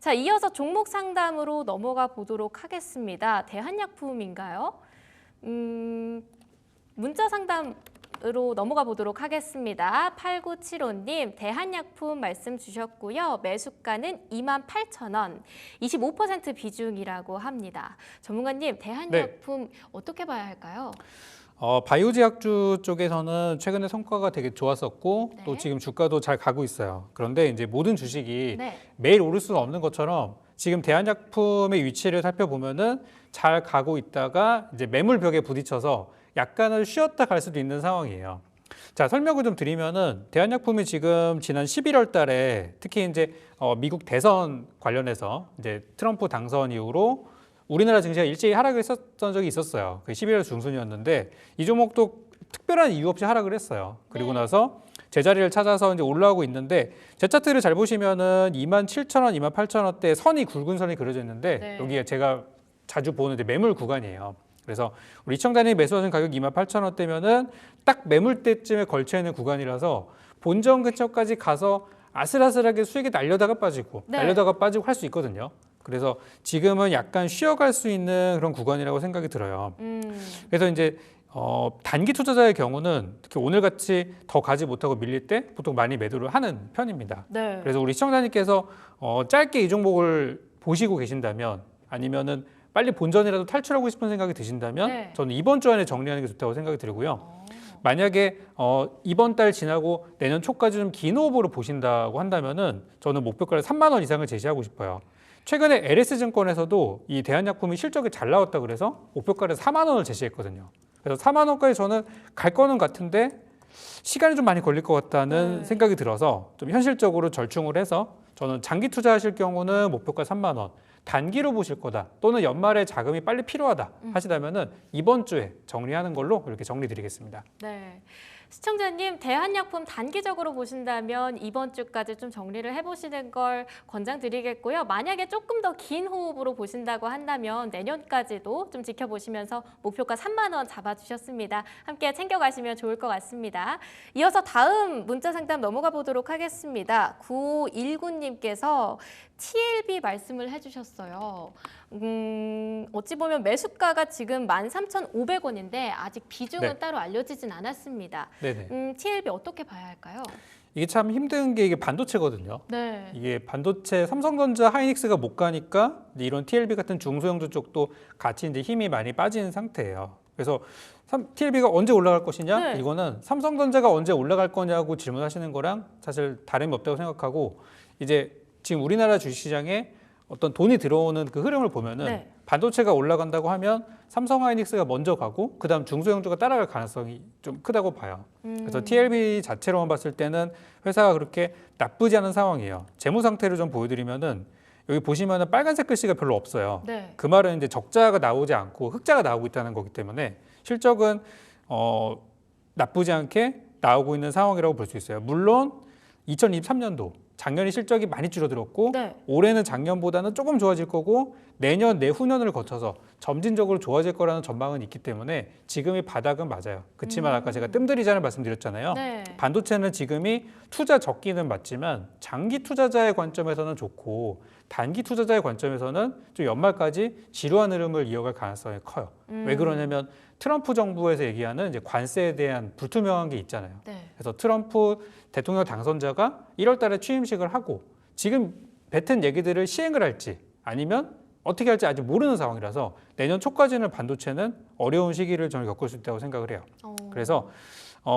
자, 이어서 종목 상담으로 넘어가 보도록 하겠습니다. 대한약품인가요? 문자 상담으로 넘어가 보도록 하겠습니다. 8975님, 대한약품 말씀 주셨고요. 매수가는 28,000원, 25% 비중이라고 합니다. 전문가님, 대한약품 어떻게 봐야 할까요? 바이오제약주 쪽에서는 최근에 성과가 되게 좋았었고 네. 또 지금 주가도 잘 가고 있어요. 그런데 이제 모든 주식이 네. 매일 오를 수는 없는 것처럼 지금 대한약품의 위치를 살펴보면은 잘 가고 있다가 이제 매물벽에 부딪혀서 약간은 쉬었다 갈 수도 있는 상황이에요. 자, 설명을 좀 드리면은 대한약품이 지금 지난 11월 달에 특히 이제 미국 대선 관련해서 이제 트럼프 당선 이후로 우리나라 증시가 일제히 하락을 했었던 적이 있었어요. 그 11월 중순이었는데 이 종목도 특별한 이유 없이 하락을 했어요. 그리고 나서 제자리를 찾아서 이제 올라오고 있는데 제 차트를 잘 보시면은 27,000원, 28,000원대 선이 굵은 선이 그려져 있는데 네. 여기가 제가 자주 보는 이제 매물 구간이에요. 그래서 우리 시청자님이 매수하신 가격 28,000원대면은 딱 매물대쯤에 걸쳐 있는 구간이라서 본전 근처까지 가서 아슬아슬하게 수익이 날려다가 빠지고 날려다가 빠지고 할 수 있거든요. 그래서 지금은 약간 쉬어갈 수 있는 그런 구간이라고 생각이 들어요. 그래서 이제 단기 투자자의 경우는 특히 오늘같이 더 가지 못하고 밀릴 때 보통 많이 매도를 하는 편입니다. 네. 그래서 우리 시청자님께서 짧게 이 종목을 보시고 계신다면 아니면은 빨리 본전이라도 탈출하고 싶은 생각이 드신다면 저는 이번 주 안에 정리하는 게 좋다고 생각이 들고요. 만약에 이번 달 지나고 내년 초까지 좀 긴 호흡으로 보신다고 한다면은 저는 목표가를 3만 원 이상을 제시하고 싶어요. 최근에 LS증권에서도 이 대한약품이 실적이 잘 나왔다 그래서 목표가를 4만 원을 제시했거든요. 그래서 4만 원까지 저는 갈 거는 같은데 시간이 좀 많이 걸릴 것 같다는 생각이 들어서 좀 현실적으로 절충을 해서 저는 장기 투자하실 경우는 목표가 3만 원, 단기로 보실 거다 또는 연말에 자금이 빨리 필요하다 하시다면은 이번 주에 정리하는 걸로 이렇게 정리드리겠습니다. 네. 시청자님, 대한약품 단기적으로 보신다면 이번 주까지 좀 정리를 해보시는 걸 권장드리겠고요. 만약에 조금 더 긴 호흡으로 보신다고 한다면 내년까지도 좀 지켜보시면서 목표가 3만 원 잡아주셨습니다. 함께 챙겨가시면 좋을 것 같습니다. 이어서 다음 문자 상담 넘어가 보도록 하겠습니다. 9519님께서 TLB 말씀을 해주셨어요. 어찌 보면 매수가가 지금 13,500원인데 아직 비중은 따로 알려지진 않았습니다. 네네. TLB 어떻게 봐야 할까요? 이게 참 힘든 게 이게 반도체거든요. 네. 이게 반도체 삼성전자, 하이닉스가 못 가니까 이런 TLB 같은 중소형주 쪽도 같이 이제 힘이 많이 빠진 상태예요. 그래서 TLB가 언제 올라갈 것이냐? 이거는 삼성전자가 언제 올라갈 거냐고 질문하시는 거랑 사실 다름이 없다고 생각하고 이제 지금 우리나라 주식시장에 어떤 돈이 들어오는 그 흐름을 보면은 반도체가 올라간다고 하면 삼성 하이닉스가 먼저 가고 그다음 중소형주가 따라갈 가능성이 좀 크다고 봐요. 그래서 TLB 자체로만 봤을 때는 회사가 그렇게 나쁘지 않은 상황이에요. 재무 상태를 좀 보여드리면은 여기 보시면은 빨간색 글씨가 별로 없어요. 그 말은 이제 적자가 나오지 않고 흑자가 나오고 있다는 거기 때문에 실적은 나쁘지 않게 나오고 있는 상황이라고 볼 수 있어요. 물론 2023년도 작년에 실적이 많이 줄어들었고 올해는 작년보다는 조금 좋아질 거고 내년, 내후년을 거쳐서 점진적으로 좋아질 거라는 전망은 있기 때문에 지금이 바닥은 맞아요. 그렇지만 아까 제가 뜸들이자를 말씀드렸잖아요. 반도체는 지금이 투자 적기는 맞지만 장기 투자자의 관점에서는 좋고 단기 투자자의 관점에서는 좀 연말까지 지루한 흐름을 이어갈 가능성이 커요. 왜 그러냐면 트럼프 정부에서 얘기하는 이제 관세에 대한 불투명한 게 있잖아요. 그래서 트럼프 대통령 당선자가 1월 달에 취임식을 하고 지금 뱉은 얘기들을 시행을 할지 아니면 어떻게 할지 아직 모르는 상황이라서 내년 초까지는 반도체는 어려운 시기를 저는 겪을 수 있다고 생각을 해요. 그래서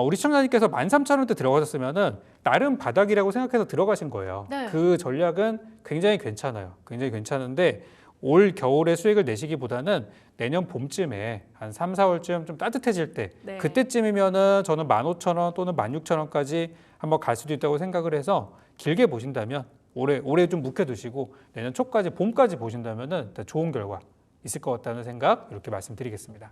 우리 시청자님께서 13,000원대 들어가셨으면은 나름 바닥이라고 생각해서 들어가신 거예요. 그 전략은 굉장히 괜찮아요. 굉장히 괜찮은데 올 겨울에 수익을 내시기보다는 내년 봄쯤에 한 3, 4월쯤 좀 따뜻해질 때 그때쯤이면은 저는 15,000원 또는 16,000원까지 한번 갈 수도 있다고 생각을 해서 길게 보신다면 올해 좀 묵혀두시고 내년 초까지 봄까지 보신다면은 좋은 결과 있을 것 같다는 생각 이렇게 말씀드리겠습니다.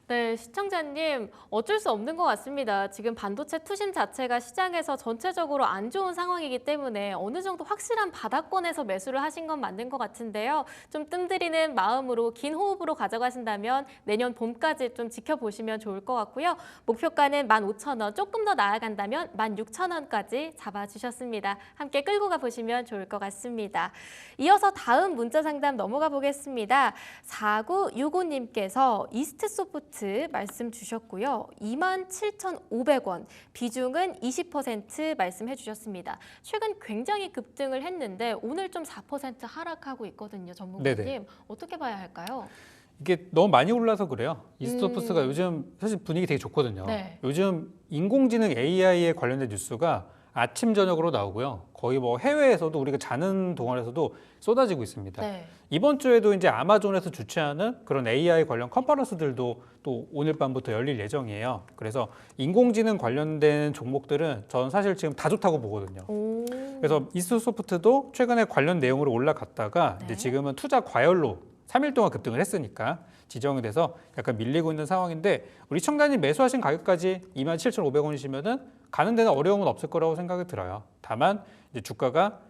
네, 시청자님 어쩔 수 없는 것 같습니다. 지금 반도체 투심 자체가 시장에서 전체적으로 안 좋은 상황이기 때문에 어느 정도 확실한 바닥권에서 매수를 하신 건 맞는 것 같은데요. 좀 뜸들이는 마음으로 긴 호흡으로 가져가신다면 내년 봄까지 좀 지켜보시면 좋을 것 같고요. 목표가는 15,000원, 조금 더 나아간다면 16,000원까지 잡아주셨습니다. 함께 끌고 가보시면 좋을 것 같습니다. 이어서 다음 문자 상담 넘어가 보겠습니다. 4965님께서 이스트소프트 말씀 주셨고요. 27,500원, 비중은 20% 말씀해 주셨습니다. 최근 굉장히 급등을 했는데 오늘 좀 4% 하락하고 있거든요. 전문가님. 네네. 어떻게 봐야 할까요? 이게 너무 많이 올라서 그래요. 이스트소프트가 요즘 사실 분위기 되게 좋거든요. 네. 요즘 인공지능 AI에 관련된 뉴스가 아침 저녁으로 나오고요. 거의 뭐 해외에서도 우리가 자는 동안에서도 쏟아지고 있습니다. 네. 이번 주에도 이제 아마존에서 주최하는 그런 AI 관련 컨퍼런스들도 또 오늘 밤부터 열릴 예정이에요. 그래서 인공지능 관련된 종목들은 저는 사실 지금 다 좋다고 보거든요. 오. 그래서 이스트소프트도 최근에 관련 내용으로 올라갔다가 네. 이제 지금은 투자 과열로 3일 동안 급등을 했으니까 지정이 돼서 약간 밀리고 있는 상황인데 우리 청단님 매수하신 가격까지 27,500원이시면은 가는 데는 어려움은 없을 거라고 생각이 들어요. 다만 이제 주가가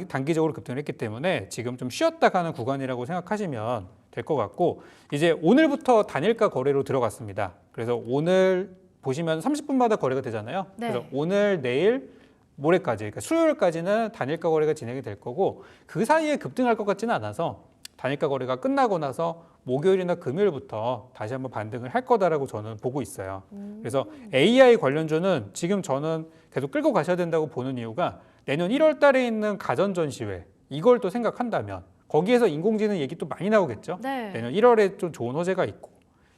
단기적으로 급등을 했기 때문에 지금 좀 쉬었다 가는 구간이라고 생각하시면 될 것 같고 이제 오늘부터 단일가 거래로 들어갔습니다. 그래서 오늘 보시면 30분마다 거래가 되잖아요. 네. 그래서 오늘, 내일, 모레까지, 그러니까 수요일까지는 단일가 거래가 진행이 될 거고 그 사이에 급등할 것 같지는 않아서 단일가 거래가 끝나고 나서 목요일이나 금요일부터 다시 한번 반등을 할 거다라고 저는 보고 있어요. 그래서 AI 관련주는 지금 저는 계속 끌고 가셔야 된다고 보는 이유가 내년 1월 달에 있는 가전 전시회 이걸 또 생각한다면 거기에서 인공지능 얘기 또 많이 나오겠죠. 네. 내년 1월에 좀 좋은 호재가 있고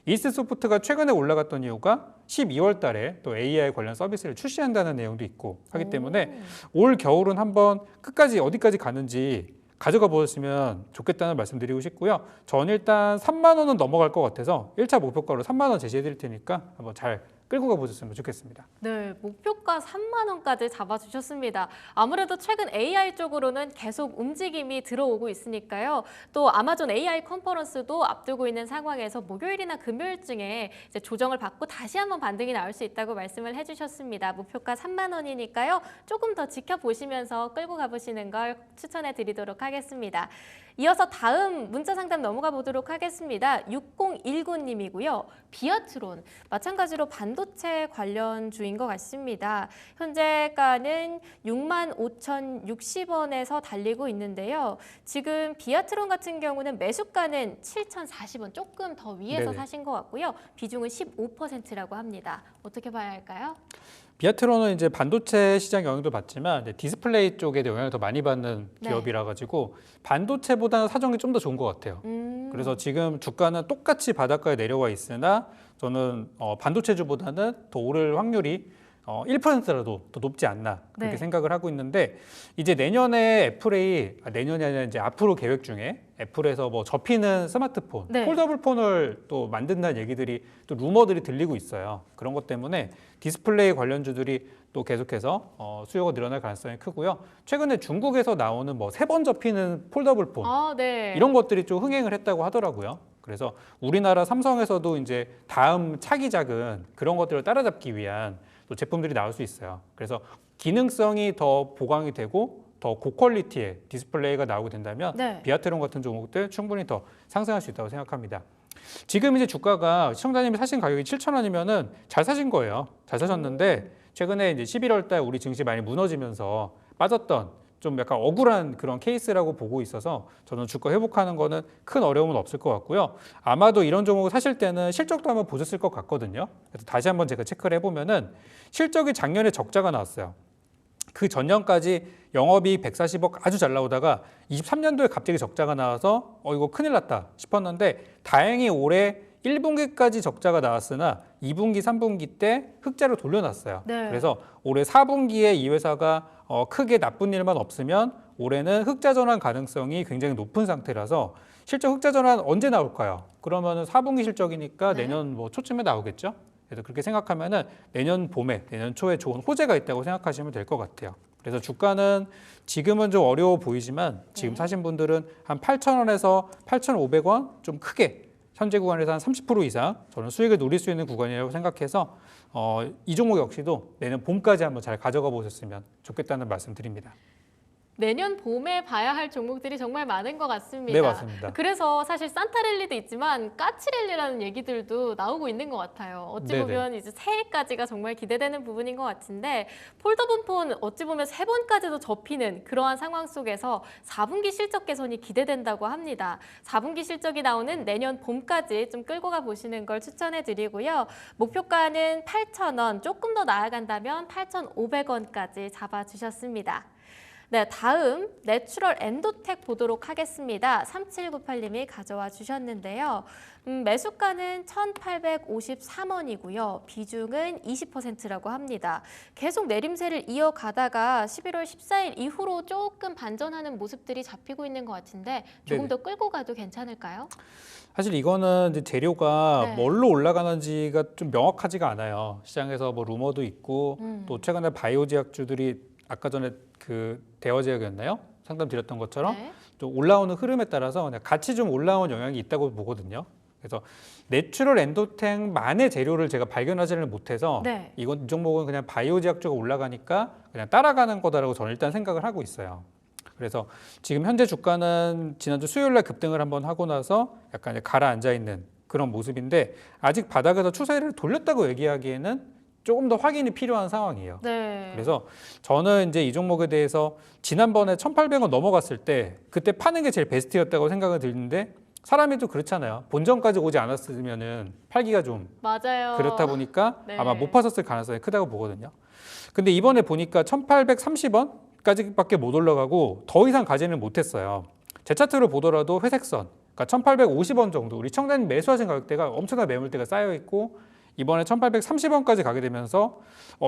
이스트소프트가 최근에 올라갔던 이유가 12월 달에 또 AI 관련 서비스를 출시한다는 내용도 있고 하기 때문에 올 겨울은 한번 끝까지 어디까지 가는지 가져가 보셨으면 좋겠다는 말씀 드리고 싶고요. 전 일단 3만 원은 넘어갈 것 같아서 1차 목표가로 3만 원 제시해 드릴 테니까 한번 잘 끌고 가보셨으면 좋겠습니다. 네, 목표가 3만 원까지 잡아주셨습니다. 아무래도 최근 AI 쪽으로는 계속 움직임이 들어오고 있으니까요. 또 아마존 AI 컨퍼런스도 앞두고 있는 상황에서 목요일이나 금요일쯤에 이제 조정을 받고 다시 한번 반등이 나올 수 있다고 말씀을 해주셨습니다. 목표가 3만 원이니까요. 조금 더 지켜보시면서 끌고 가보시는 걸 추천해 드리도록 하겠습니다. 이어서 다음 문자 상담 넘어가 보도록 하겠습니다. 6019님이고요. 비아트론, 마찬가지로 반도체 관련주인 것 같습니다. 현재가는 65,060원에서 달리고 있는데요. 지금 비아트론 같은 경우는 매수가는 7,040원, 조금 더 위에서 네네. 사신 것 같고요. 비중은 15%라고 합니다. 어떻게 봐야 할까요? 비아트론은 이제 반도체 시장 영향도 받지만 이제 디스플레이 쪽에 영향을 더 많이 받는 네. 기업이라 가지고 반도체보다는 사정이 좀 더 좋은 것 같아요. 그래서 지금 주가는 똑같이 바닷가에 내려와 있으나 저는 반도체주보다는 더 오를 확률이 1%라도 더 높지 않나 그렇게 네. 생각을 하고 있는데 이제 내년에 내년이 아니라 이제 앞으로 계획 중에 애플에서 뭐 접히는 스마트폰, 네. 폴더블 폰을 또 만든다는 얘기들이 또 루머들이 들리고 있어요. 그런 것 때문에 디스플레이 관련주들이 또 계속해서 수요가 늘어날 가능성이 크고요. 최근에 중국에서 나오는 뭐 3번 접히는 폴더블 폰 네. 이런 것들이 좀 흥행을 했다고 하더라고요. 그래서 우리나라 삼성에서도 이제 다음 차기작은 그런 것들을 따라잡기 위한 또 제품들이 나올 수 있어요. 그래서 기능성이 더 보강이 되고 더 고퀄리티의 디스플레이가 나오게 된다면 네. 비아트론 같은 종목들 충분히 더 상승할 수 있다고 생각합니다. 지금 이제 주가가 시청자님이 사신 가격이 7,000원이면은 잘 사신 거예요. 잘 사셨는데 최근에 이제 11월 달 우리 증시 많이 무너지면서 빠졌던 좀 약간 억울한 그런 케이스라고 보고 있어서 저는 주가 회복하는 거는 큰 어려움은 없을 것 같고요. 아마도 이런 종목을 사실 때는 실적도 한번 보셨을 것 같거든요. 그래서 다시 한번 제가 체크를 해보면은 실적이 작년에 적자가 나왔어요. 그 전년까지 영업이익 140억 아주 잘 나오다가 23년도에 갑자기 적자가 나와서 이거 큰일 났다 싶었는데 다행히 올해 1분기까지 적자가 나왔으나 2분기, 3분기 때 흑자로 돌려놨어요. 네. 그래서 올해 4분기에 이 회사가 크게 나쁜 일만 없으면 올해는 흑자 전환 가능성이 굉장히 높은 상태라서 실적 흑자 전환 언제 나올까요? 그러면은 4분기 실적이니까 네. 내년 뭐 초쯤에 나오겠죠? 그래서 그렇게 생각하면은 내년 봄에, 내년 초에 좋은 호재가 있다고 생각하시면 될 것 같아요. 그래서 주가는 지금은 좀 어려워 보이지만 지금 네. 사신 분들은 한 8,000원에서 8,500원 좀 크게 현재 구간에서 한 30% 이상 저는 수익을 노릴 수 있는 구간이라고 생각해서 이 종목 역시도 내년 봄까지 한번 잘 가져가 보셨으면 좋겠다는 말씀 드립니다. 내년 봄에 봐야 할 종목들이 정말 많은 것 같습니다. 네, 맞습니다. 그래서 사실 산타랠리도 있지만 까치랠리라는 얘기들도 나오고 있는 것 같아요. 어찌 네네. 보면 이제 새해까지가 정말 기대되는 부분인 것 같은데 폴더분 폰 어찌 보면 세 번까지도 접히는 그러한 상황 속에서 4분기 실적 개선이 기대된다고 합니다. 4분기 실적이 나오는 내년 봄까지 좀 끌고 가 보시는 걸 추천해 드리고요. 목표가는 8,000원, 조금 더 나아간다면 8,500원까지 잡아주셨습니다. 네, 다음 내추럴 엔도텍 보도록 하겠습니다. 3798님이 가져와 주셨는데요. 매수가는 1,853원이고요. 비중은 20%라고 합니다. 계속 내림세를 이어가다가 11월 14일 이후로 조금 반전하는 모습들이 잡히고 있는 것 같은데 조금 네네. 더 끌고 가도 괜찮을까요? 사실 이거는 이제 재료가 네. 뭘로 올라가는지가 좀 명확하지가 않아요. 시장에서 뭐 루머도 있고 또 최근에 바이오 제약주들이 아까 전에 그 대화 제약이었나요? 상담 드렸던 것처럼 네. 좀 올라오는 흐름에 따라서 그냥 같이 좀 올라온 영향이 있다고 보거든요. 그래서 내추럴 엔도텍만의 재료를 제가 발견하지를 못해서 네. 이 종목은 그냥 바이오 제약주가 올라가니까 그냥 따라가는 거다라고 저는 일단 생각을 하고 있어요. 그래서 지금 현재 주가는 지난주 수요일 날 급등을 한번 하고 나서 약간 이제 가라앉아 있는 그런 모습인데 아직 바닥에서 추세를 돌렸다고 얘기하기에는 조금 더 확인이 필요한 상황이에요. 네. 그래서 저는 이제 이 종목에 대해서 지난번에 1,800원 넘어갔을 때 그때 파는 게 제일 베스트였다고 생각을 드는데 사람이 또 그렇잖아요. 본전까지 오지 않았으면은 팔기가 좀 맞아요. 그렇다 보니까 네. 아마 못 파셨을 가능성이 크다고 보거든요. 근데 이번에 보니까 1,830원까지밖에 못 올라가고 더 이상 가지는 못했어요. 제 차트로 보더라도 회색선, 그러니까 1,850원 정도 우리 청자님 매수하신 가격대가 엄청난 매물대가 쌓여 있고 이번에 1,830원까지 가게 되면서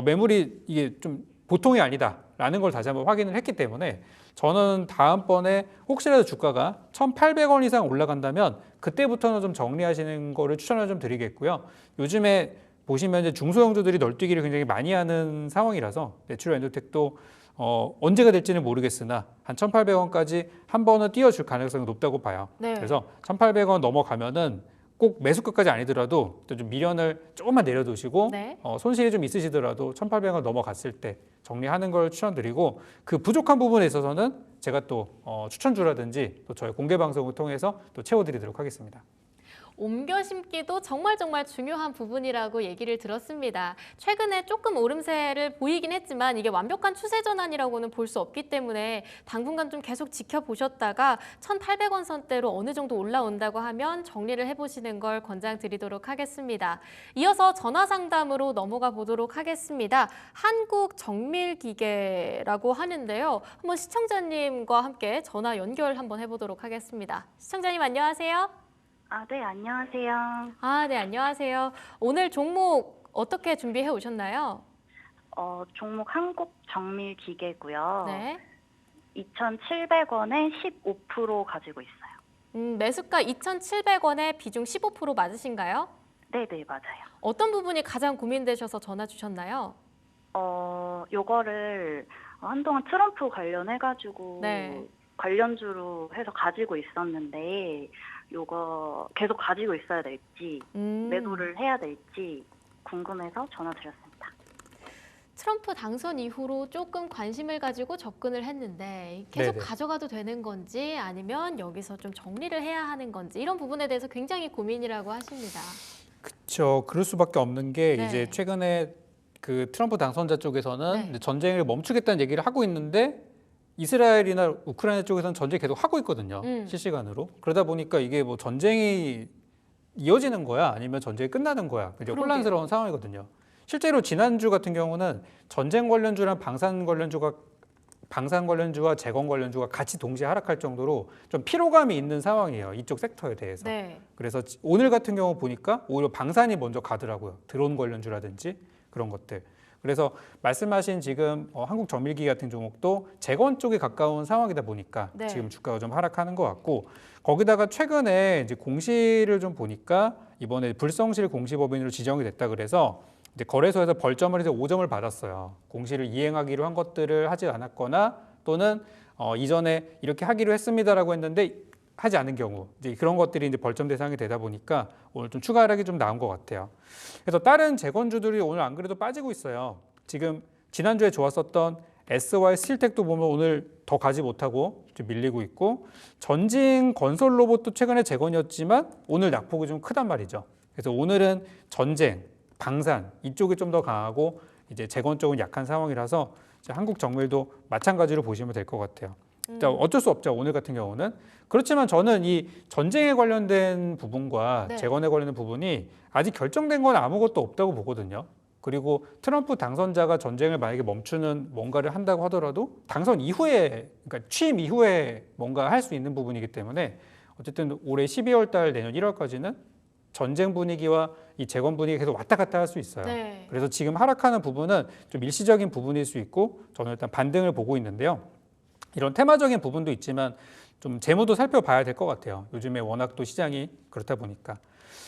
매물이 이게 좀 보통이 아니다라는 걸 다시 한번 확인을 했기 때문에 저는 다음번에 혹시라도 주가가 1,800원 이상 올라간다면 그때부터는 좀 정리하시는 거를 추천을 좀 드리겠고요. 요즘에 보시면 이제 중소형주들이 널뛰기를 굉장히 많이 하는 상황이라서 내추럴 엔도텍도 언제가 될지는 모르겠으나 한 1,800원까지 한 번은 띄워줄 가능성이 높다고 봐요. 네. 그래서 1,800원 넘어가면은 꼭 매수가까지 아니더라도 또 좀 미련을 조금만 내려두시고 네. 손실이 좀 있으시더라도 1,800원 넘어갔을 때 정리하는 걸 추천드리고 그 부족한 부분에 있어서는 제가 또 추천주라든지 또 저희 공개 방송을 통해서 또 채워드리도록 하겠습니다. 옮겨 심기도 정말 중요한 부분이라고 얘기를 들었습니다. 최근에 조금 오름세를 보이긴 했지만 이게 완벽한 추세 전환이라고는 볼 수 없기 때문에 당분간 좀 계속 지켜보셨다가 1,800원 선대로 어느 정도 올라온다고 하면 정리를 해보시는 걸 권장드리도록 하겠습니다. 이어서 전화 상담으로 넘어가 보도록 하겠습니다. 한국정밀기계라고 하는데요. 한번 시청자님과 함께 전화 연결 한번 해보도록 하겠습니다. 시청자님 안녕하세요. 네, 안녕하세요. 네, 안녕하세요. 오늘 종목 어떻게 준비해 오셨나요? 종목 한국정밀기계고요. 네. 2,700원에 15% 가지고 있어요. 매수가 2,700원에 비중 15% 맞으신가요? 네, 맞아요. 어떤 부분이 가장 고민되셔서 전화 주셨나요? 요거를 한동안 트럼프 관련해가지고 네. 관련주로 해서 가지고 있었는데 요거 계속 가지고 있어야 될지 매도를 해야 될지 궁금해서 전화드렸습니다. 트럼프 당선 이후로 조금 관심을 가지고 접근을 했는데 계속 네네. 가져가도 되는 건지 아니면 여기서 좀 정리를 해야 하는 건지 이런 부분에 대해서 굉장히 고민이라고 하십니다. 그렇죠. 그럴 수밖에 없는 게 네. 이제 최근에 그 트럼프 당선자 쪽에서는 네. 이제 전쟁을 멈추겠다는 얘기를 하고 있는데 이스라엘이나 우크라이나 쪽에서는 전쟁 계속 하고 있거든요. 실시간으로. 그러다 보니까 이게 뭐 전쟁이 이어지는 거야 아니면 전쟁이 끝나는 거야. 이제 그러게요. 혼란스러운 상황이거든요. 실제로 지난주 같은 경우는 전쟁 관련주랑 방산 관련주와 재건 관련주가 같이 동시에 하락할 정도로 좀 피로감이 있는 상황이에요. 이쪽 섹터에 대해서. 네. 그래서 오늘 같은 경우 보니까 오히려 방산이 먼저 가더라고요. 드론 관련주라든지 그런 것들. 그래서 말씀하신 지금 한국정밀기 같은 종목도 재건 쪽에 가까운 상황이다 보니까 네. 지금 주가가 좀 하락하는 것 같고 거기다가 최근에 이제 공시를 좀 보니까 이번에 불성실 공시법인으로 지정이 됐다 그래서 이제 거래소에서 벌점을 해서 5점을 받았어요. 공시를 이행하기로 한 것들을 하지 않았거나 또는 이전에 이렇게 하기로 했습니다라고 했는데 하지 않은 경우 이제 그런 것들이 이제 벌점 대상이 되다 보니까 오늘 좀 추가 하락이 좀 나온 것 같아요. 그래서 다른 재건주들이 오늘 안 그래도 빠지고 있어요. 지금 지난주에 좋았었던 SY 스틸텍도 보면 오늘 더 가지 못하고 좀 밀리고 있고, 전진 건설 로봇도 최근에 재건이었지만 오늘 낙폭이 좀 크단 말이죠. 그래서 오늘은 전쟁, 방산 이쪽이 좀 더 강하고 이제 재건 쪽은 약한 상황이라서 이제 한국 정밀도 마찬가지로 보시면 될 것 같아요. 어쩔 수 없죠. 오늘 같은 경우는. 그렇지만 저는 이 전쟁에 관련된 부분과 네. 재건에 관련된 부분이 아직 결정된 건 아무것도 없다고 보거든요. 그리고 트럼프 당선자가 전쟁을 만약에 멈추는 뭔가를 한다고 하더라도 당선 이후에, 그러니까 취임 이후에 뭔가 할 수 있는 부분이기 때문에 어쨌든 올해 12월 달 내년 1월까지는 전쟁 분위기와 이 재건 분위기 계속 왔다 갔다 할 수 있어요. 네. 그래서 지금 하락하는 부분은 좀 일시적인 부분일 수 있고 저는 일단 반등을 보고 있는데요. 이런 테마적인 부분도 있지만 좀 재무도 살펴봐야 될 것 같아요. 요즘에 워낙 또 시장이 그렇다 보니까.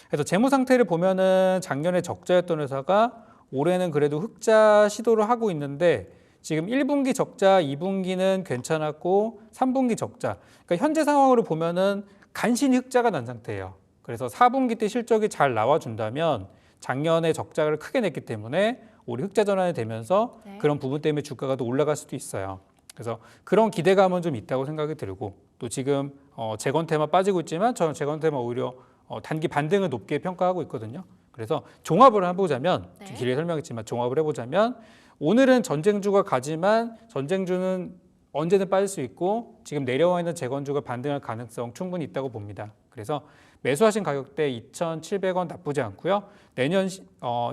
그래서 재무 상태를 보면은 작년에 적자였던 회사가 올해는 그래도 흑자 시도를 하고 있는데 지금 1분기 적자, 2분기는 괜찮았고 3분기 적자. 그러니까 현재 상황으로 보면은 간신히 흑자가 난 상태예요. 그래서 4분기 때 실적이 잘 나와준다면 작년에 적자를 크게 냈기 때문에 올해 흑자 전환이 되면서 네. 그런 부분 때문에 주가가 더 올라갈 수도 있어요. 그래서 그런 기대감은 좀 있다고 생각이 들고, 또 지금 재건 테마 빠지고 있지만 저는 재건 테마 오히려 단기 반등을 높게 평가하고 있거든요. 그래서 종합을 해보자면, 네. 좀 길게 설명했지만 종합을 해보자면 오늘은 전쟁주가 가지만 전쟁주는 언제든 빠질 수 있고 지금 내려와 있는 재건주가 반등할 가능성 충분히 있다고 봅니다. 그래서 매수하신 가격대 2,700원 나쁘지 않고요. 내년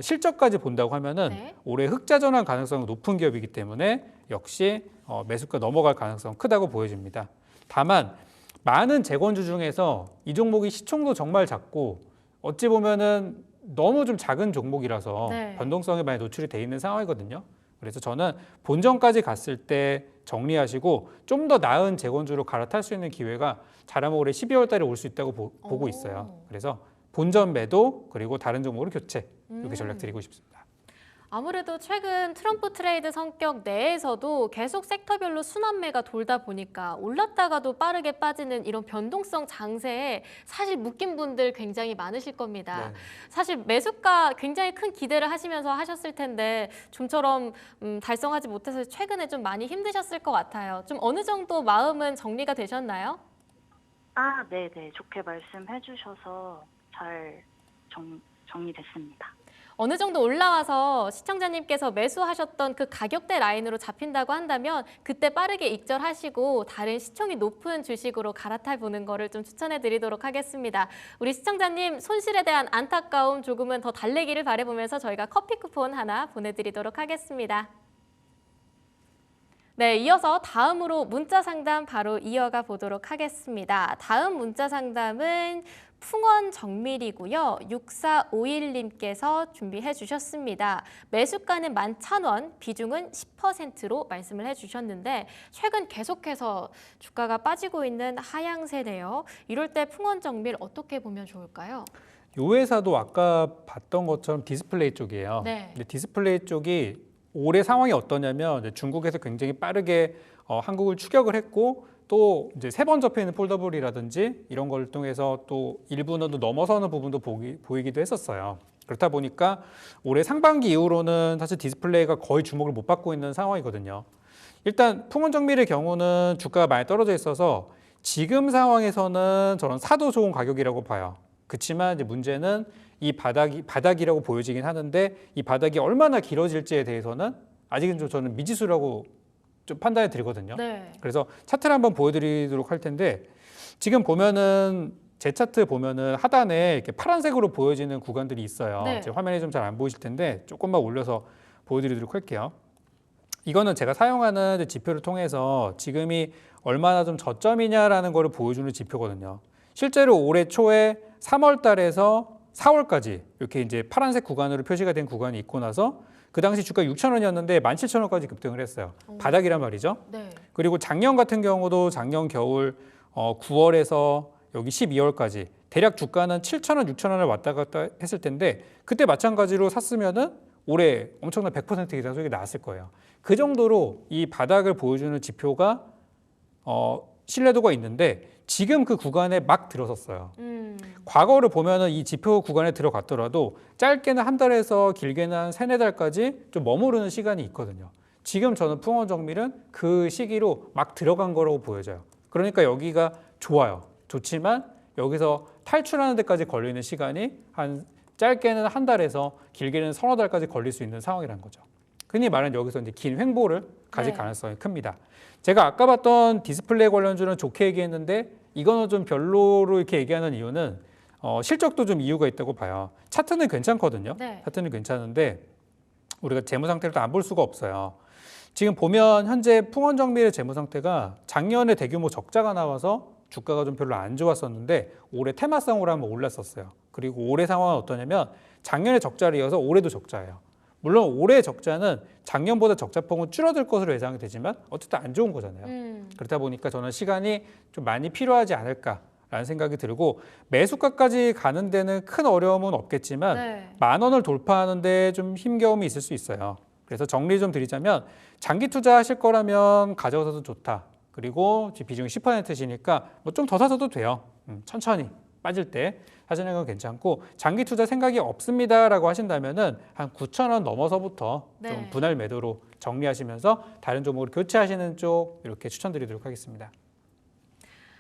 실적까지 본다고 하면은 네. 올해 흑자 전환 가능성이 높은 기업이기 때문에 역시 매수가 넘어갈 가능성 크다고 보여집니다. 다만 많은 재건주 중에서 이 종목이 시총도 정말 작고 어찌 보면은 너무 좀 작은 종목이라서 네. 변동성에 많이 노출이 돼 있는 상황이거든요. 그래서 저는 본전까지 갔을 때 정리하시고 좀 더 나은 재건주로 갈아탈 수 있는 기회가 잘하면 올해 12월 달에 올 수 있다고 보고 있어요. 그래서 본전 매도 그리고 다른 종목으로 교체 이렇게 전략 드리고 싶습니다. 아무래도 최근 트럼프 트레이드 성격 내에서도 계속 섹터별로 순환매가 돌다 보니까 올랐다가도 빠르게 빠지는 이런 변동성 장세에 사실 묶인 분들 굉장히 많으실 겁니다. 네. 사실 매수가 굉장히 큰 기대를 하시면서 하셨을 텐데 좀처럼 달성하지 못해서 최근에 좀 많이 힘드셨을 것 같아요. 좀 어느 정도 마음은 정리가 되셨나요? 네네. 좋게 말씀해 주셔서 잘 정리됐습니다. 어느 정도 올라와서 시청자님께서 매수하셨던 그 가격대 라인으로 잡힌다고 한다면 그때 빠르게 익절하시고 다른 시총이 높은 주식으로 갈아타 보는 거를 좀 추천해 드리도록 하겠습니다. 우리 시청자님 손실에 대한 안타까움 조금은 더 달래기를 바라보면서 저희가 커피 쿠폰 하나 보내드리도록 하겠습니다. 네, 이어서 다음으로 문자 상담 바로 이어가 보도록 하겠습니다. 다음 문자 상담은 풍원 정밀이고요. 6451님께서 준비해 주셨습니다. 매수가는 11,000원, 비중은 10%로 말씀을 해주셨는데 최근 계속해서 주가가 빠지고 있는 하향세네요. 이럴 때 풍원 정밀 어떻게 보면 좋을까요? 이 회사도 아까 봤던 것처럼 디스플레이 쪽이에요. 네. 근데 디스플레이 쪽이 올해 상황이 어떠냐면 이제 중국에서 굉장히 빠르게 한국을 추격을 했고 또 이제 3번 접혀 있는 폴더블이라든지 이런 걸 통해서 또 일부는 또 넘어서는 부분도 보이기도 했었어요. 그렇다 보니까 올해 상반기 이후로는 사실 디스플레이가 거의 주목을 못 받고 있는 상황이거든요. 일단 풍원정밀의 경우는 주가가 많이 떨어져 있어서 지금 상황에서는 저는 사도 좋은 가격이라고 봐요. 그렇지만 이제 문제는 이 바닥이라고 보여지긴 하는데 이 바닥이 얼마나 길어질지에 대해서는 아직은 좀 저는 미지수라고 좀 판단이 들거든요. 네. 그래서 차트를 한번 보여드리도록 할 텐데 지금 보면은 제 차트 보면은 하단에 이렇게 파란색으로 보여지는 구간들이 있어요. 네. 제 화면에 좀 잘 안 보이실 텐데 조금만 올려서 보여드리도록 할게요. 이거는 제가 사용하는 지표를 통해서 지금이 얼마나 좀 저점이냐라는 거를 보여주는 지표거든요. 실제로 올해 초에 3월 달에서 4월까지 이렇게 이제 파란색 구간으로 표시가 된 구간이 있고 나서 그 당시 주가 6,000원이었는데 17,000원까지 급등을 했어요. 바닥이란 말이죠. 네. 그리고 작년 같은 경우도 작년 겨울 9월에서 여기 12월까지 대략 주가는 7,000원, 6,000원을 왔다 갔다 했을 텐데 그때 마찬가지로 샀으면은 올해 엄청난 100% 이상 수익이 나왔을 거예요. 그 정도로 이 바닥을 보여주는 지표가 신뢰도가 있는데 지금 그 구간에 막 들어섰어요. 과거를 보면은 이 지표 구간에 들어갔더라도 짧게는 한 달에서 길게는 한 세네 달까지 좀 머무르는 시간이 있거든요. 지금 저는 풍원정밀은 그 시기로 막 들어간 거라고 보여져요. 그러니까 여기가 좋아요. 좋지만 여기서 탈출하는 데까지 걸리는 시간이 한 짧게는 한 달에서 길게는 서너 달까지 걸릴 수 있는 상황이라는 거죠. 흔히 말하는 여기서 이제 긴 횡보를 가질 네. 가능성이 큽니다. 제가 아까 봤던 디스플레이 관련주는 좋게 얘기했는데 이거는 좀 별로로 이렇게 얘기하는 이유는 실적도 좀 이유가 있다고 봐요. 차트는 괜찮거든요. 네. 차트는 괜찮은데 우리가 재무 상태를 또 안 볼 수가 없어요. 지금 보면 현재 풍원정밀의 재무 상태가 작년에 대규모 적자가 나와서 주가가 좀 별로 안 좋았었는데 올해 테마성으로 한번 올랐었어요. 그리고 올해 상황은 어떠냐면 작년에 적자를 이어서 올해도 적자예요. 물론 올해 적자는 작년보다 적자폭은 줄어들 것으로 예상이 되지만 어쨌든 안 좋은 거잖아요. 그렇다 보니까 저는 시간이 좀 많이 필요하지 않을까라는 생각이 들고 매수가까지 가는 데는 큰 어려움은 없겠지만 네. 10,000원을 돌파하는 데 좀 힘겨움이 있을 수 있어요. 그래서 정리 좀 드리자면 장기 투자하실 거라면 가져가서도 좋다. 그리고 비중이 10%시니까 뭐 좀 더 사서도 돼요. 천천히 빠질 때 하시는 건 괜찮고 장기 투자 생각이 없습니다라고 하신다면은 한 9,000원 넘어서부터 네. 좀 분할 매도로 정리하시면서 다른 종목으로 교체하시는 쪽 이렇게 추천드리도록 하겠습니다.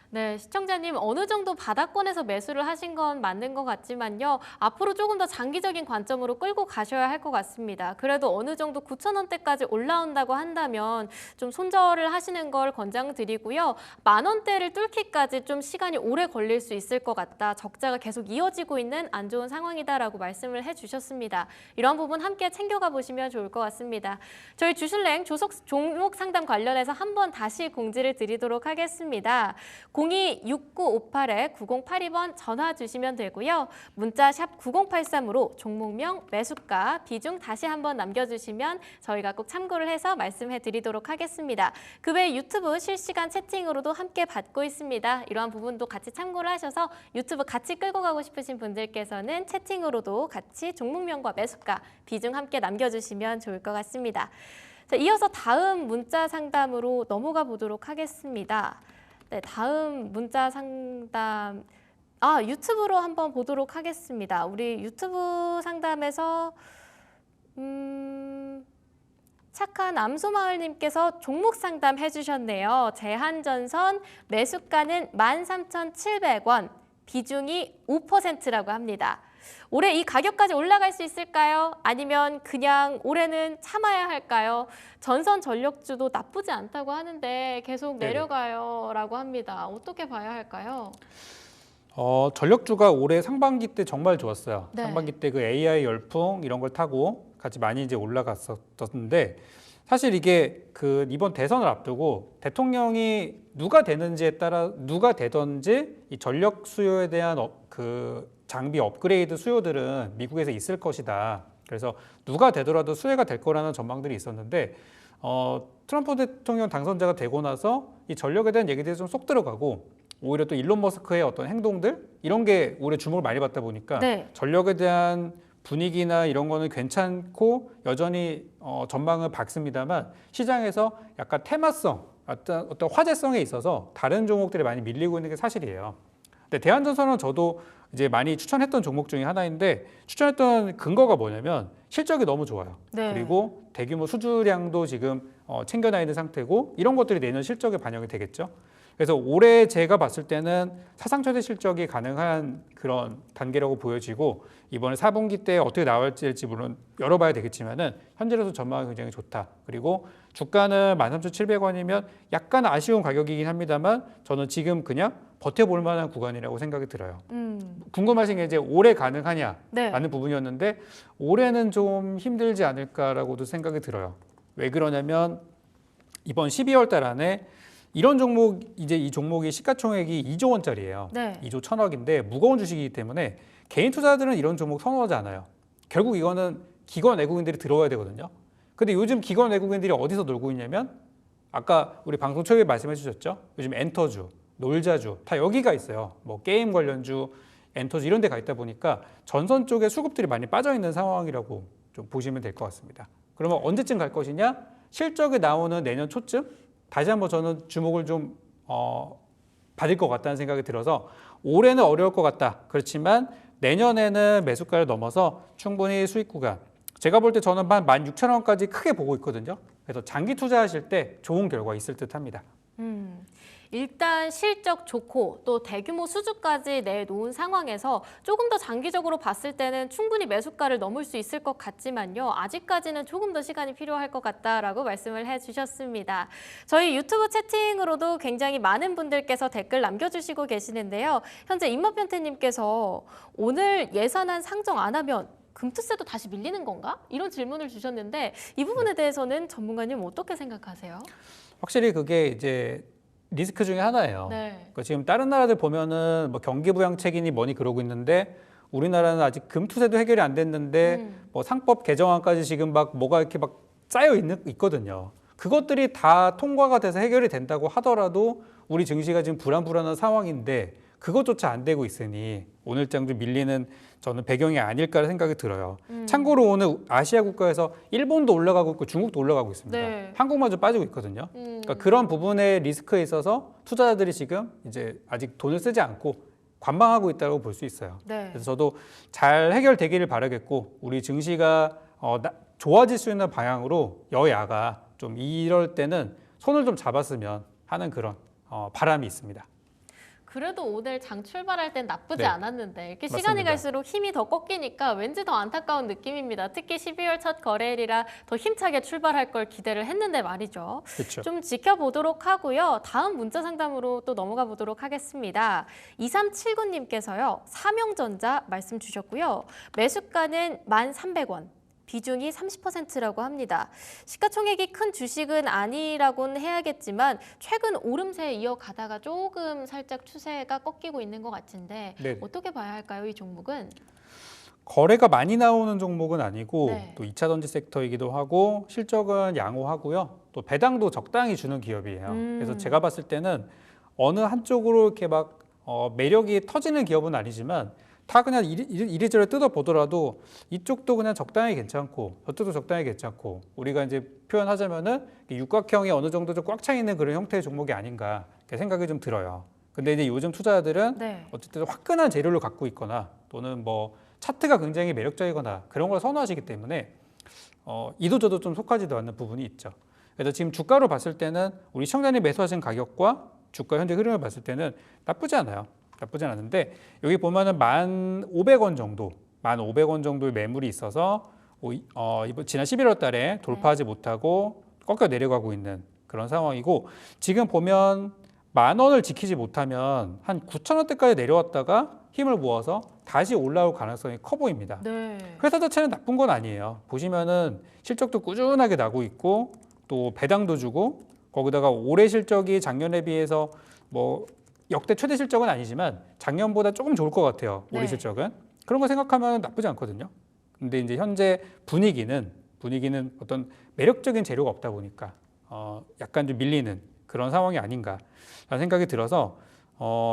네, 시청자님 어느 정도 바닥권에서 매수를 하신 건 맞는 것 같지만요. 앞으로 조금 더 장기적인 관점으로 끌고 가셔야 할 것 같습니다. 그래도 어느 정도 9,000원대까지 올라온다고 한다면 좀 손절을 하시는 걸 권장드리고요. 10,000원대를 뚫기까지 좀 시간이 오래 걸릴 수 있을 것 같다. 적자가 계속 이어지고 있는 안 좋은 상황이다라고 말씀을 해주셨습니다. 이런 부분 함께 챙겨가 보시면 좋을 것 같습니다. 저희 주슐랭 종목 상담 관련해서 한번 다시 공지를 드리도록 하겠습니다. 026958-9082번 전화 주시면 되고요. 문자 샵 9083으로 종목명, 매수가, 비중 다시 한번 남겨주시면 저희가 꼭 참고를 해서 말씀해 드리도록 하겠습니다. 그 외 유튜브 실시간 채팅으로도 함께 받고 있습니다. 이러한 부분도 같이 참고를 하셔서 유튜브 같이 끌고 가고 싶으신 분들께서는 채팅으로도 같이 종목명과 매수가, 비중 함께 남겨주시면 좋을 것 같습니다. 자, 이어서 다음 문자 상담으로 넘어가 보도록 하겠습니다. 네, 다음 문자 상담 유튜브로 한번 보도록 하겠습니다. 우리 유튜브 상담에서 착한 암소마을님께서 종목 상담 해주셨네요. 제한전선 매수가는 13,700원, 비중이 5%라고 합니다. 올해 이 가격까지 올라갈 수 있을까요? 아니면 그냥 올해는 참아야 할까요? 전선 전력주도 나쁘지 않다고 하는데 계속 내려가요 라고 합니다. 어떻게 봐야 할까요? 전력주가 올해 상반기 때 정말 좋았어요. 네. 상반기 때 그 AI 열풍 이런 걸 타고 같이 많이 이제 올라갔었는데 사실 이게 그 이번 대선을 앞두고 대통령이 누가 되는지에 따라 누가 되든지 이 전력 수요에 대한 그 장비 업그레이드 수요들은 미국에서 있을 것이다. 그래서 누가 되더라도 수혜가 될 거라는 전망들이 있었는데 트럼프 대통령 당선자가 되고 나서 이 전력에 대한 얘기들이 좀 쏙 들어가고 오히려 또 일론 머스크의 어떤 행동들 이런 게 올해 주목을 많이 받다 보니까 네. 전력에 대한 분위기나 이런 거는 괜찮고 여전히 전망은 밝습니다만 시장에서 약간 테마성, 어떤 화제성에 있어서 다른 종목들이 많이 밀리고 있는 게 사실이에요. 근데 대한전선은 저도 이제 많이 추천했던 종목 중에 하나인데 추천했던 근거가 뭐냐면 실적이 너무 좋아요. 네. 그리고 대규모 수주량도 지금 챙겨놔 있는 상태고 이런 것들이 내년 실적에 반영이 되겠죠. 그래서 올해 제가 봤을 때는 사상 최대 실적이 가능한 그런 단계라고 보여지고 이번에 4분기 때 어떻게 나올지 물론 열어봐야 되겠지만은 현재로서 전망이 굉장히 좋다. 그리고 주가는 13,700원이면 약간 아쉬운 가격이긴 합니다만 저는 지금 그냥 버텨볼 만한 구간이라고 생각이 들어요. 궁금하신 게 이제 올해 가능하냐라는 네. 부분이었는데 올해는 좀 힘들지 않을까라고도 생각이 들어요. 왜 그러냐면 이번 12월 달 안에 이런 종목 이제 이 종목이 시가총액이 2조 원짜리예요. 네. 2조 1,000억인데 무거운 주식이기 때문에 개인 투자자들은 이런 종목 선호하지 않아요. 결국 이거는 기관 외국인들이 들어와야 되거든요. 근데 요즘 기관 외국인들이 어디서 놀고 있냐면 아까 우리 방송 초기에 말씀해 주셨죠. 요즘 엔터주, 놀자주 다 여기가 있어요. 뭐 게임 관련주, 엔터주 이런 데 가 있다 보니까 전선 쪽에 수급들이 많이 빠져 있는 상황이라고 좀 보시면 될 것 같습니다. 그러면 언제쯤 갈 것이냐? 실적이 나오는 내년 초쯤 다시 한번 저는 주목을 좀 받을 것 같다는 생각이 들어서 올해는 어려울 것 같다. 그렇지만 내년에는 매수가를 넘어서 충분히 수익 구간. 제가 볼 때 저는 한 16,000원까지 크게 보고 있거든요. 그래서 장기 투자하실 때 좋은 결과 있을 듯합니다. 일단 실적 좋고 또 대규모 수주까지 내놓은 상황에서 조금 더 장기적으로 봤을 때는 충분히 매수가를 넘을 수 있을 것 같지만요. 아직까지는 조금 더 시간이 필요할 것 같다라고 말씀을 해주셨습니다. 저희 유튜브 채팅으로도 굉장히 많은 분들께서 댓글 남겨주시고 계시는데요. 현재 임마편태님께서 오늘 예산안 상정 안 하면 금투세도 다시 밀리는 건가? 이런 질문을 주셨는데 이 부분에 대해서는 전문가님 어떻게 생각하세요? 확실히 그게 이제 리스크 중에 하나예요. 네. 그러니까 지금 다른 나라들 보면은 뭐 경기부양책이니 뭐니 그러고 있는데 우리나라는 아직 금투세도 해결이 안 됐는데 뭐 상법 개정안까지 지금 막 뭐가 이렇게 막 있거든요. 그것들이 다 통과가 돼서 해결이 된다고 하더라도 우리 증시가 지금 불안한 상황인데 그것조차 안 되고 있으니 오늘장 좀 밀리는 저는 배경이 아닐까 생각이 들어요. 참고로 오늘 아시아 국가에서 일본도 올라가고 있고 중국도 올라가고 있습니다. 네. 한국마저 빠지고 있거든요. 그러니까 그런 부분의 리스크에 있어서 투자자들이 지금 이제 아직 돈을 쓰지 않고 관망하고 있다고 볼 수 있어요. 네. 그래서 저도 잘 해결되기를 바라겠고 우리 증시가 좋아질 수 있는 방향으로 여야가 좀 이럴 때는 손을 좀 잡았으면 하는 그런 바람이 있습니다. 그래도 오늘 장 출발할 땐 나쁘지 네. 않았는데 이렇게 맞습니다. 시간이 갈수록 힘이 더 꺾이니까 왠지 더 안타까운 느낌입니다. 특히 12월 첫 거래일이라 더 힘차게 출발할 걸 기대를 했는데 말이죠. 그렇죠. 좀 지켜보도록 하고요. 다음 문자 상담으로 또 넘어가 보도록 하겠습니다. 2379님께서요. 삼형전자 말씀 주셨고요. 매수가는 1,300원. 비중이 30%라고 합니다. 시가총액이 큰 주식은 아니라고는 해야겠지만 최근 오름세 이어가다가 조금 살짝 추세가 꺾이고 있는 것 같은데 네. 어떻게 봐야 할까요? 이 종목은? 거래가 많이 나오는 종목은 아니고 네. 또 2차 전지 섹터이기도 하고 실적은 양호하고요. 또 배당도 적당히 주는 기업이에요. 그래서 제가 봤을 때는 어느 한쪽으로 이렇게 막 매력이 터지는 기업은 아니지만 다 그냥 이리저리 뜯어보더라도 이쪽도 그냥 적당히 괜찮고 저쪽도 적당히 괜찮고 우리가 이제 표현하자면은 육각형이 어느 정도 좀 꽉 차 있는 그런 형태의 종목이 아닌가 이렇게 생각이 좀 들어요. 근데 이제 요즘 투자자들은 네. 어쨌든 화끈한 재료를 갖고 있거나 또는 뭐 차트가 굉장히 매력적이거나 그런 걸 선호하시기 때문에 이도저도 좀 속하지도 않는 부분이 있죠. 그래서 지금 주가로 봤을 때는 우리 시청자님 매수하신 가격과 주가 현재 흐름을 봤을 때는 나쁘지 않아요. 나쁘진 않은데 여기 보면은 1,500원 정도, 1,500원 정도의 매물이 있어서 이번 지난 11월 달에 돌파하지 못하고 꺾여 내려가고 있는 그런 상황이고 지금 보면 10,000원을 지키지 못하면 한 9,000원대까지 내려왔다가 힘을 모아서 다시 올라올 가능성이 커 보입니다. 네. 회사 자체는 나쁜 건 아니에요. 보시면은 실적도 꾸준하게 나고 있고 또 배당도 주고 거기다가 올해 실적이 작년에 비해서 뭐 역대 최대 실적은 아니지만 작년보다 조금 좋을 것 같아요. 올해 네. 실적은. 그런 거 생각하면 나쁘지 않거든요. 근데 이제 현재 분위기는 어떤 매력적인 재료가 없다 보니까 약간 좀 밀리는 그런 상황이 아닌가라는 생각이 들어서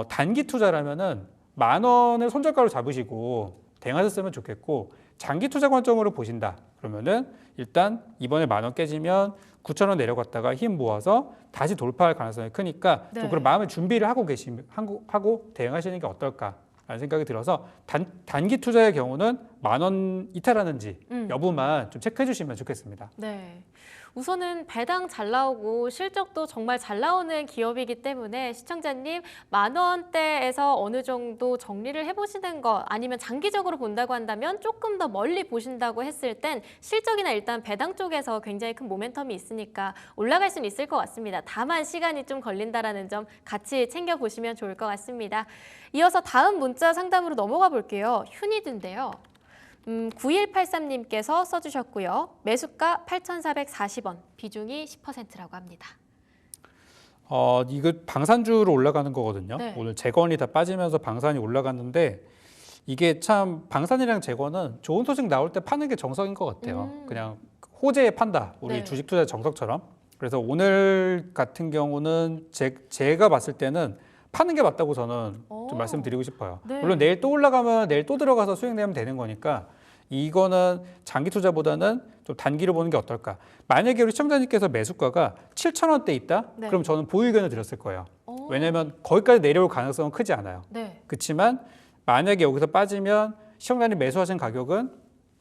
단기 투자라면은 10,000원을 손절가로 잡으시고 대응하셨으면 좋겠고 장기 투자 관점으로 보신다. 그러면은 일단 이번에 10,000원 깨지면 9,000원 내려갔다가 힘 모아서 다시 돌파할 가능성이 크니까 네. 좀 그런 마음의 준비를 하고 대응하시는 게 어떨까라는 생각이 들어서 단기 투자의 경우는 10,000원 이탈하는지 여부만 좀 체크해 주시면 좋겠습니다. 네. 우선은 배당 잘 나오고 실적도 정말 잘 나오는 기업이기 때문에 시청자님 10,000원대에서 어느 정도 정리를 해보시는 거 아니면 장기적으로 본다고 한다면 조금 더 멀리 보신다고 했을 땐 실적이나 일단 배당 쪽에서 굉장히 큰 모멘텀이 있으니까 올라갈 수는 있을 것 같습니다. 다만 시간이 좀 걸린다라는 점 같이 챙겨보시면 좋을 것 같습니다. 이어서 다음 문자 상담으로 넘어가 볼게요. 휴니드인데요. 9183님께서 써주셨고요. 매수가 8,440원, 비중이 10%라고 합니다. 이거 방산주로 올라가는 거거든요. 네. 오늘 재건이 다 빠지면서 방산이 올라갔는데 이게 참 방산이랑 재건은 좋은 소식 나올 때 파는 게 정석인 것 같아요. 그냥 호재에 판다. 우리 네. 주식 투자 정석처럼. 그래서 오늘 같은 경우는 제가 봤을 때는 파는 게 맞다고 저는 좀 말씀드리고 싶어요. 네. 물론 내일 또 올라가면 내일 또 들어가서 수익 내면 되는 거니까 이거는 장기 투자보다는 좀 단기로 보는 게 어떨까. 만약에 우리 시청자님께서 매수가가 7,000원대 있다? 네. 그럼 저는 보유 의견을 드렸을 거예요. 왜냐하면 거기까지 내려올 가능성은 크지 않아요. 네. 그렇지만 만약에 여기서 빠지면 시청자님 매수하신 가격은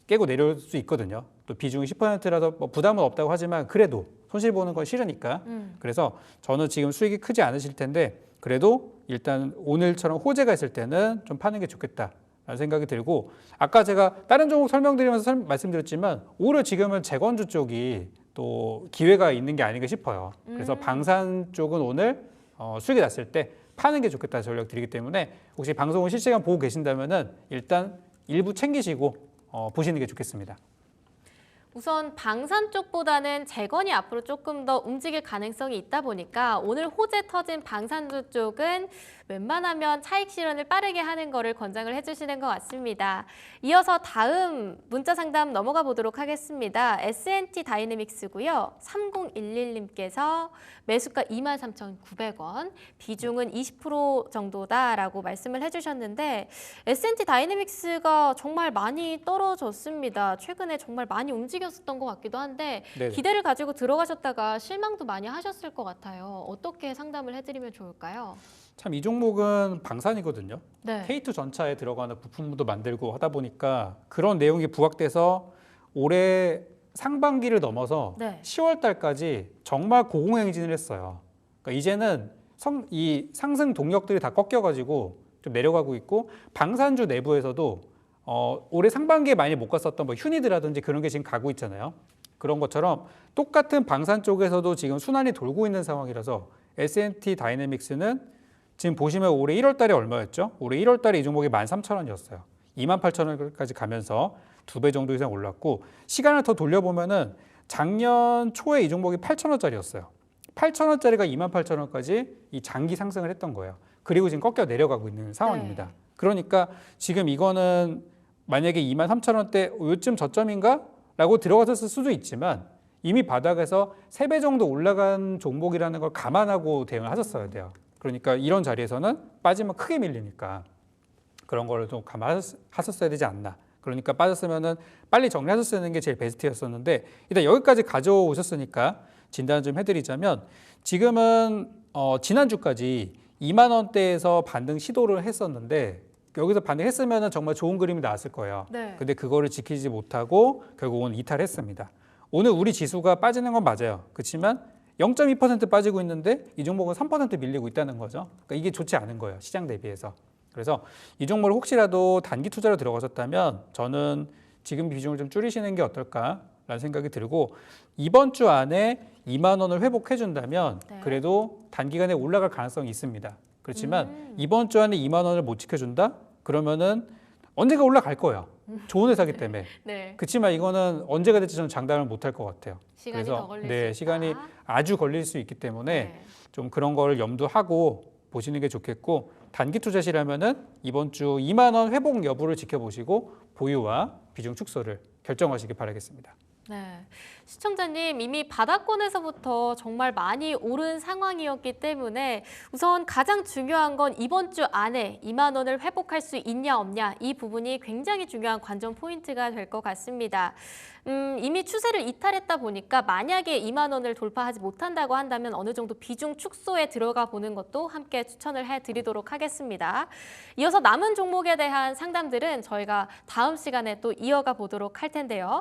깨고 내려올 수 있거든요. 또 비중이 10%라도 뭐 부담은 없다고 하지만 그래도 손실 보는 건 싫으니까. 그래서 저는 지금 수익이 크지 않으실 텐데 그래도 일단 오늘처럼 호재가 있을 때는 좀 파는 게 좋겠다라는 생각이 들고, 아까 제가 다른 종목 설명드리면서 말씀드렸지만 오히려 지금은 재건주 쪽이 또 기회가 있는 게 아닌가 싶어요. 그래서 방산 쪽은 오늘 수익이 났을 때 파는 게 좋겠다 전략 드리기 때문에 혹시 방송을 실시간 보고 계신다면은 일단 일부 챙기시고 보시는 게 좋겠습니다. 우선 방산 쪽보다는 재건이 앞으로 조금 더 움직일 가능성이 있다 보니까 오늘 호재 터진 방산주 쪽은 웬만하면 차익 실현을 빠르게 하는 거를 권장을 해주시는 것 같습니다. 이어서 다음 문자 상담 넘어가 보도록 하겠습니다. S&T 다이내믹스고요. 3011님께서 매수가 23,900원, 비중은 20% 정도다라고 말씀을 해주셨는데 S&T 다이내믹스가 정말 많이 떨어졌습니다. 최근에 정말 많이 움직였었던 것 같기도 한데 네. 기대를 가지고 들어가셨다가 실망도 많이 하셨을 것 같아요. 어떻게 상담을 해드리면 좋을까요? 참 이 종목은 방산이거든요. 네. K2 전차에 들어가는 부품도 만들고 하다 보니까 그런 내용이 부각돼서 올해 상반기를 넘어서 네. 10월 달까지 정말 고공행진을 했어요. 그러니까 이제는 이 상승 동력들이 다 꺾여가지고 좀 내려가고 있고, 방산주 내부에서도 올해 상반기에 많이 못 갔었던 뭐 휴니드라든지 그런 게 지금 가고 있잖아요. 그런 것처럼 똑같은 방산 쪽에서도 지금 순환이 돌고 있는 상황이라서 S&T 다이내믹스는 지금 보시면 올해 1월 달에 얼마였죠? 올해 1월 달에 이 종목이 13,000원이었어요. 28,000원까지 가면서 2배 정도 이상 올랐고, 시간을 더 돌려보면은 작년 초에 이 종목이 8,000원짜리였어요. 8,000원짜리가 28,000원까지 이 장기 상승을 했던 거예요. 그리고 지금 꺾여 내려가고 있는 상황입니다. 네. 그러니까 지금 이거는 만약에 23,000원대 요즘 저점인가? 라고 들어갔을 수도 있지만 이미 바닥에서 3배 정도 올라간 종목이라는 걸 감안하고 대응을 하셨어야 돼요. 그러니까 이런 자리에서는 빠지면 크게 밀리니까 그런 거를 좀 감안하셨어야 되지 않나. 그러니까 빠졌으면은 빨리 정리하셨는 게 제일 베스트였었는데, 일단 여기까지 가져오셨으니까 진단 좀 해드리자면, 지금은 지난주까지 2만 원대에서 반등 시도를 했었는데 여기서 반등했으면 정말 좋은 그림이 나왔을 거예요. 네. 근데 그거를 지키지 못하고 결국은 이탈했습니다. 오늘 우리 지수가 빠지는 건 맞아요. 그렇지만 0.2% 빠지고 있는데 이 종목은 3% 밀리고 있다는 거죠. 그러니까 이게 좋지 않은 거예요, 시장 대비해서. 그래서 이 종목을 혹시라도 단기 투자로 들어가셨다면 저는 지금 비중을 좀 줄이시는 게 어떨까라는 생각이 들고, 이번 주 안에 2만 원을 회복해 준다면 네. 그래도 단기간에 올라갈 가능성이 있습니다. 그렇지만 이번 주 안에 2만 원을 못 지켜준다? 그러면은 언젠가 올라갈 거예요. 좋은 회사기 때문에. 네. 그렇지만 이거는 언제가 될지 저는 장담을 못 할 것 같아요. 시간이 그래서 더 걸릴 수 네, 있다. 시간이 아주 걸릴 수 있기 때문에 네. 좀 그런 걸 염두하고 보시는 게 좋겠고, 단기 투자시라면은 이번 주 2만 원 회복 여부를 지켜보시고 보유와 비중 축소를 결정하시기 바라겠습니다. 네. 시청자님, 이미 바닥권에서부터 정말 많이 오른 상황이었기 때문에 우선 가장 중요한 건 이번 주 안에 2만 원을 회복할 수 있냐 없냐, 이 부분이 굉장히 중요한 관전 포인트가 될 것 같습니다. 이미 추세를 이탈했다 보니까 만약에 2만 원을 돌파하지 못한다고 한다면 어느 정도 비중 축소에 들어가 보는 것도 함께 추천을 해드리도록 하겠습니다. 이어서 남은 종목에 대한 상담들은 저희가 다음 시간에 또 이어가 보도록 할 텐데요.